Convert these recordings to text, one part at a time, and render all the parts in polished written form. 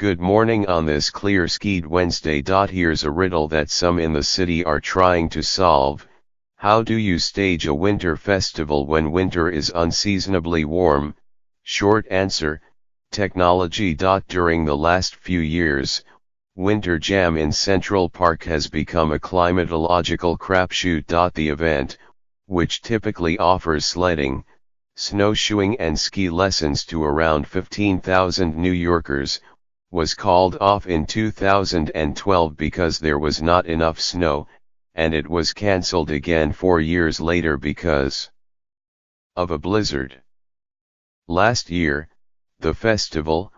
Good morning on this clear skied Wednesday. Here's a riddle that some in the city are trying to solve. How do you stage a winter festival when winter is unseasonably warm? Short answer, technology. During the last few years, Winter Jam in Central Park has become a climatological crapshoot. The event, which typically offers sledding, snowshoeing and ski lessons to around 15,000 New Yorkers, was called off in 2012 because there was not enough snow, and it was cancelled again 4 years later because of a blizzard. Last year, the festival,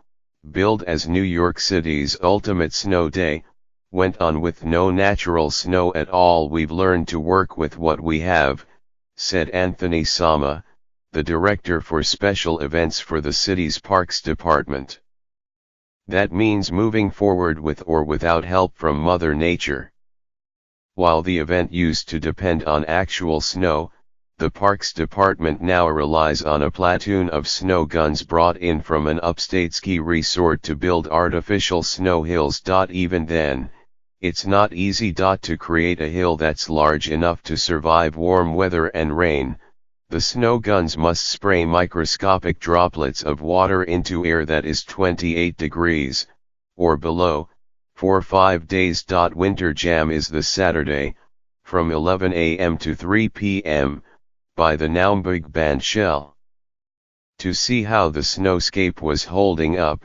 billed as New York City's ultimate snow day, went on with no natural snow at all. We've learned to work with what we have, said Anthony Sama, the director for special events for the city's Parks Department. That means moving forward with or without help from Mother Nature. While the event used to depend on actual snow, the Parks Department now relies on a platoon of snow guns brought in from an upstate ski resort to build artificial snow hills. Even then, it's not easy to create a hill that's large enough to survive warm weather and rain. The snow guns must spray microscopic droplets of water into air that is 28 degrees, or below, for 5 days. Winter Jam is the Saturday, from 11 a.m. to 3 p.m., by the Naumburg Band Shell. To see how the snowscape was holding up,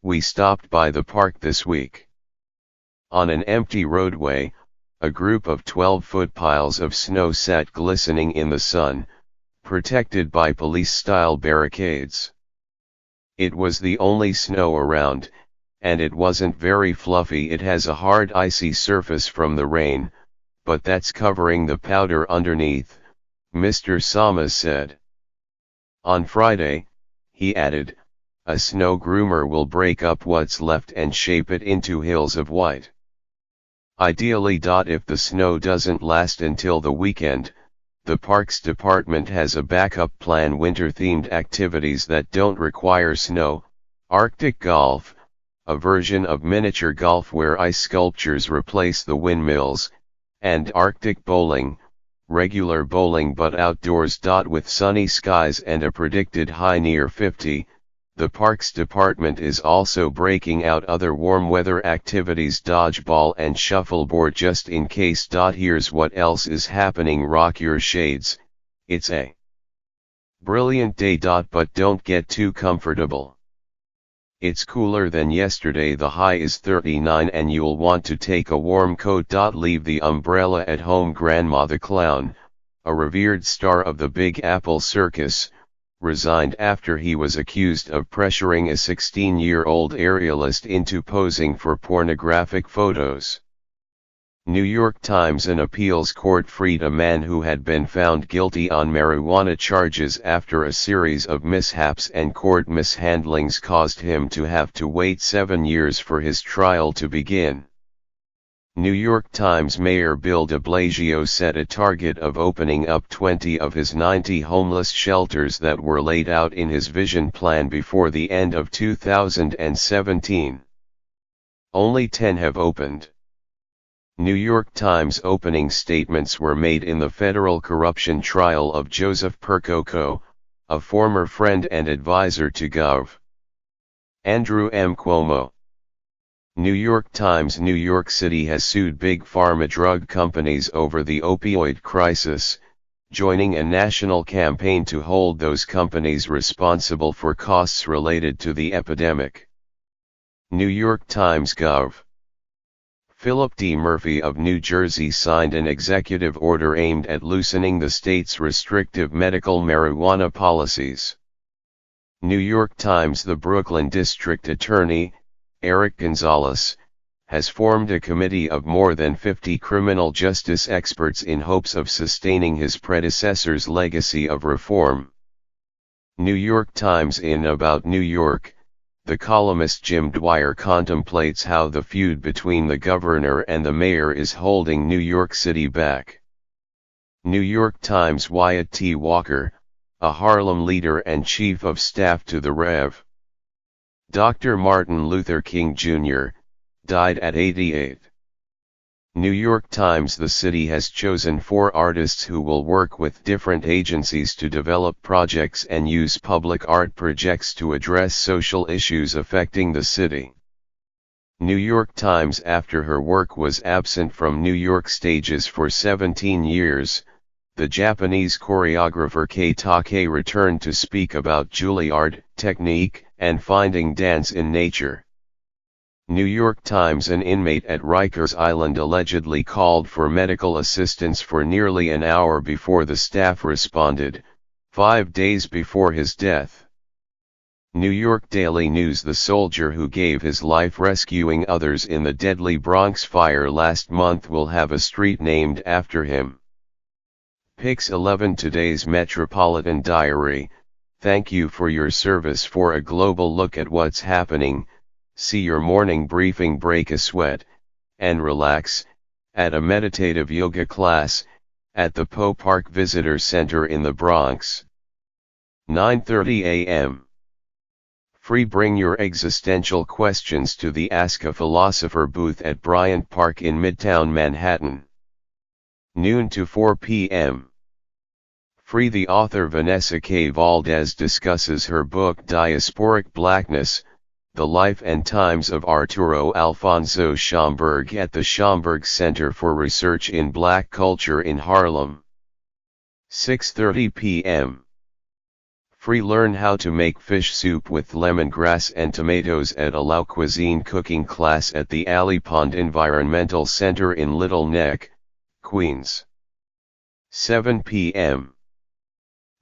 we stopped by the park this week. On an empty roadway, a group of 12-foot piles of snow sat glistening in the sun, protected by police-style barricades. It was the only snow around, and it wasn't very fluffy. It has a hard icy surface from the rain, but that's covering the powder underneath, Mr. Sama said. On Friday, he added, a snow groomer will break up what's left and shape it into hills of white. Ideally. If the snow doesn't last until the weekend, the Parks Department has a backup plan: winter-themed activities that don't require snow, Arctic golf, a version of miniature golf where ice sculptures replace the windmills, and Arctic bowling, regular bowling but outdoors. With sunny skies and a predicted high near 50, the Parks Department is also breaking out other warm weather activities: dodgeball and shuffleboard, just in case. Here's what else is happening: rock your shades, it's a brilliant day. But don't get too comfortable. It's cooler than yesterday. The high is 39 and you'll want to take a warm coat. Leave the umbrella at home. Grandma the Clown, a revered star of the Big Apple Circus, resigned after he was accused of pressuring a 16-year-old aerialist into posing for pornographic photos. New York Times: an appeals court freed a man who had been found guilty on marijuana charges after a series of mishaps and court mishandlings caused him to have to wait 7 years for his trial to begin. New York Times Mayor Bill de Blasio set a target of opening up 20 of his 90 homeless shelters that were laid out in his vision plan before the end of 2017. Only 10 have opened. New York Times opening statements were made in the federal corruption trial of Joseph Percoco, a former friend and advisor to Gov. Andrew M. Cuomo. New York Times: New York City has sued big pharma drug companies over the opioid crisis, joining a national campaign to hold those companies responsible for costs related to the epidemic. New York Times Gov. Philip D. Murphy of New Jersey signed an executive order aimed at loosening the state's restrictive medical marijuana policies. New York Times: the Brooklyn District Attorney, Eric Gonzalez, has formed a committee of more than 50 criminal justice experts in hopes of sustaining his predecessor's legacy of reform. New York Times: in About New York, the columnist Jim Dwyer contemplates how the feud between the governor and the mayor is holding New York City back. New York Times: Wyatt T. Walker, a Harlem leader and chief of staff to the Rev. Dr. Martin Luther King Jr., died at 88. New York Times. The city has chosen 4 artists who will work with different agencies to develop projects and use public art projects to address social issues affecting the city. New York Times. After her work was absent from New York stages for 17 years, the Japanese choreographer Kei Take returned to speak about Juilliard technique and finding dance in nature. New York Times. An inmate at Rikers Island allegedly called for medical assistance for nearly an hour before the staff responded, 5 days before his death. New York Daily News. The soldier who gave his life rescuing others in the deadly Bronx fire last month will have a street named after him. Pix 11. Today's Metropolitan Diary. Thank you for your service. For a global look at what's happening, see your morning briefing. Break a sweat and relax at a meditative yoga class at the Poe Park Visitor Center in the Bronx. 9:30 a.m. Free. Bring your existential questions to the Ask a Philosopher booth at Bryant Park in Midtown Manhattan. Noon to 4 p.m. Free. The author Vanessa K. Valdez discusses her book Diasporic Blackness, The Life and Times of Arturo Alfonso Schomburg at the Schomburg Center for Research in Black Culture in Harlem. 6:30 p.m. Free. Learn how to make fish soup with lemongrass and tomatoes at a La Cuisine cooking class at the Alley Pond Environmental Center in Little Neck, Queens. 7 p.m.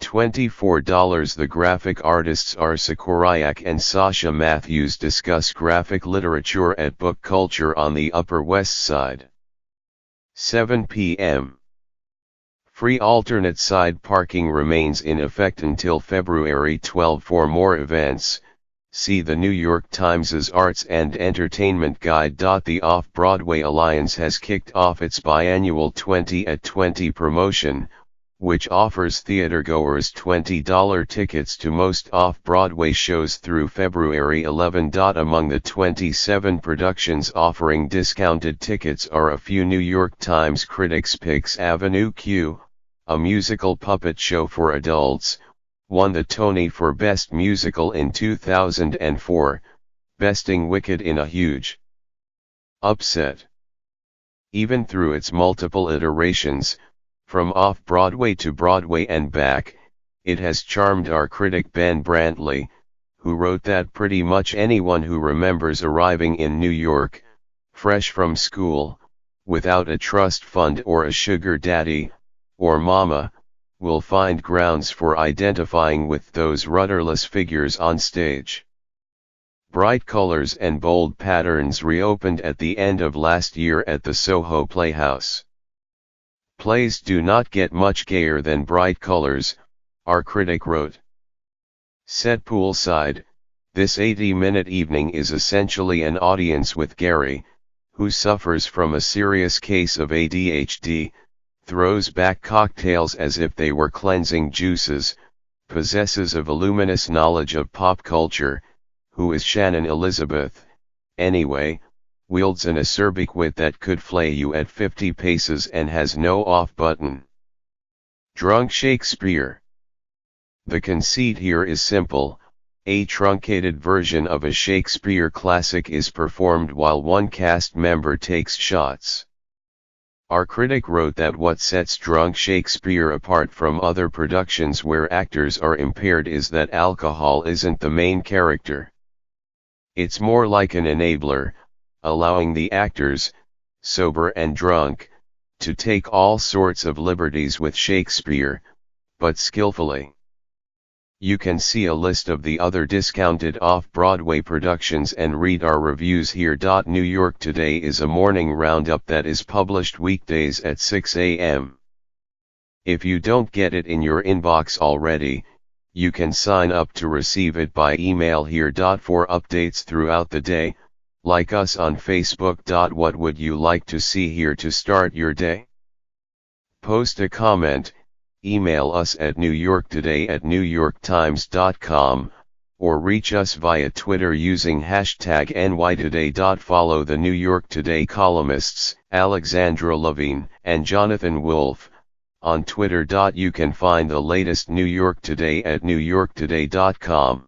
$24. The graphic artists Arsa Korayak and Sasha Matthews discuss graphic literature at Book Culture on the Upper West Side. 7 p.m. Free. Alternate side parking remains in effect until February 12. For more events, see the New York Times' Arts and Entertainment Guide. The Off-Broadway Alliance has kicked off its biannual 20 at 20 promotion, which offers theatergoers $20 tickets to most off-Broadway shows through February 11. Among the 27 productions offering discounted tickets are a few New York Times critics picks. Avenue Q, a musical puppet show for adults, won the Tony for Best Musical in 2004, besting Wicked in a huge upset. Even through its multiple iterations, from off-Broadway to Broadway and back, it has charmed our critic Ben Brantley, who wrote that pretty much anyone who remembers arriving in New York, fresh from school, without a trust fund or a sugar daddy, or mama, will find grounds for identifying with those rudderless figures on stage. Bright colors and bold patterns reopened at the end of last year at the Soho Playhouse. Plays do not get much gayer than bright colors, our critic wrote. Set poolside, this 80-minute evening is essentially an audience with Gary, who suffers from a serious case of ADHD, throws back cocktails as if they were cleansing juices, possesses a voluminous knowledge of pop culture, who is Shannon Elizabeth, anyway, wields an acerbic wit that could flay you at 50 paces and has no off button. Drunk Shakespeare. The conceit here is simple. A truncated version of a Shakespeare classic is performed while one cast member takes shots. Our critic wrote that what sets Drunk Shakespeare apart from other productions where actors are impaired is that alcohol isn't the main character. It's more like an enabler, allowing the actors, sober and drunk, to take all sorts of liberties with Shakespeare, but skillfully. You can see a list of the other discounted off-Broadway productions and read our reviews here. New York Today is a morning roundup that is published weekdays at 6 a.m. If you don't get it in your inbox already, you can sign up to receive it by email here. For updates throughout the day, like us on Facebook. What would you like to see here to start your day? Post a comment. Email us at newyorktoday@newyorktimes.com, or reach us via Twitter using hashtag NYToday. Follow the New York Today columnists, Alexandra Levine and Jonathan Wolfe, on Twitter. You can find the latest New York Today at newyorktoday.com.